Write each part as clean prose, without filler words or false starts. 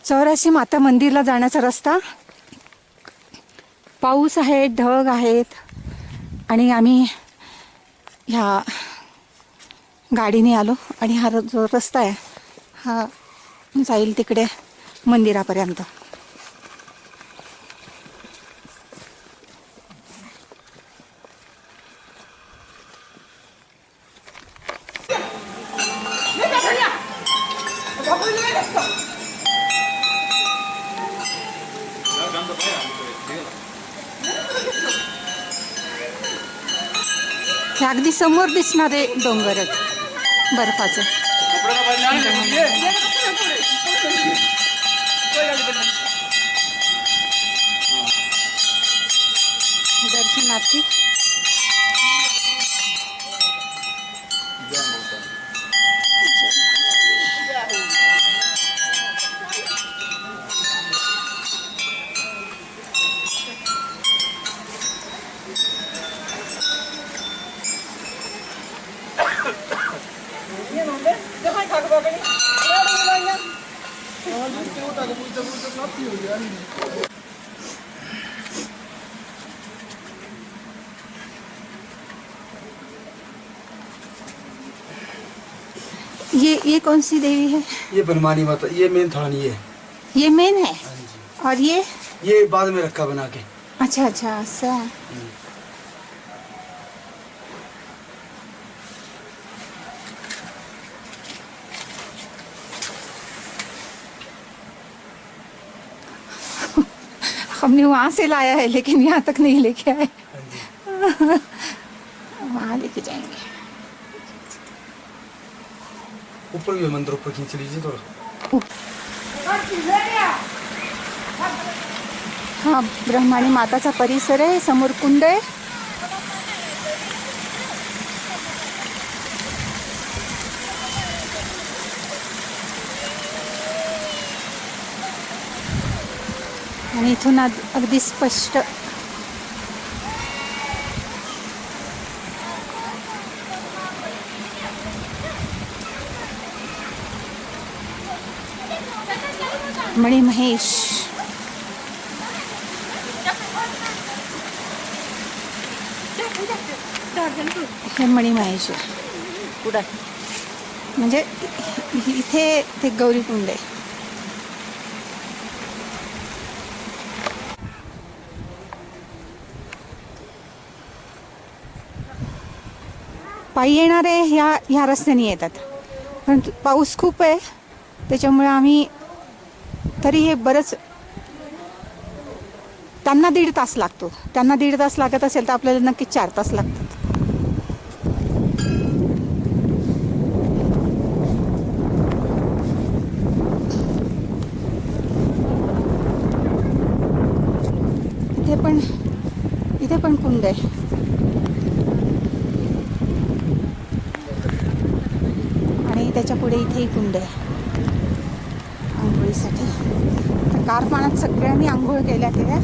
चौराशी माता मंदिरला जाण्याचा रस्ता. पाऊस आहे, ढग आहेत आणि आम्ही ह्या गाडीने आलो आणि हा जो रस्ता आहे हा जाईल तिकडे मंदिरापर्यंत. हे अगदी समोर दिसणारे डोंगर आहेत बर्फाचे. दर्शनार्थी ये कौन सी देवी है? ये बनमानी माता, ये मेन थान ये मेन है. और ये बाद में रखा बना के. अच्छा अच्छा ऐसा. हमने वहाँ से लाया है लेकिन यहाँ तक नहीं लेके आए. वहाँ लेके जाएंगे. ऊपर भी मंदिर ऊपर खींच लीजिए थोड़ा. हाँ, ब्रह्माणी माताचा परिसर आहे. समोर कुंड आहे. आणि इथून अगदी स्पष्ट मणिमहेश. हे मणिमहेश आहे. म्हणजे इथे ते गौरीकुंड आहे. पायी येणारे ह्या रस्त्याने येतात, परंतु पाऊस खूप आहे त्याच्यामुळे आम्ही तरी हे बरंच त्यांना 1.5 तास लागतो. त्यांना 1.5 तास लागत असेल तर आपल्याला नक्कीच 4 तास लागतात. इथे पण कुंड आहे. आणि त्याच्या पुढे इथेही कुंड आहे आंघोळीसाठी. गार पाण्यात सगळ्यांनी आंघोळ केल्या त्या.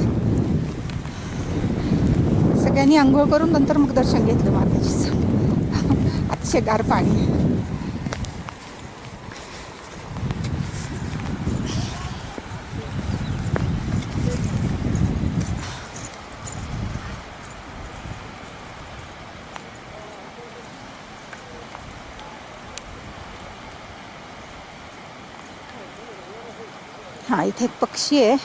सगळ्यांनी आंघोळ करून नंतर मग दर्शन घेतलं माताजीचं. अतिशय गार पाणी. हा, इथे एक पक्षी आहे.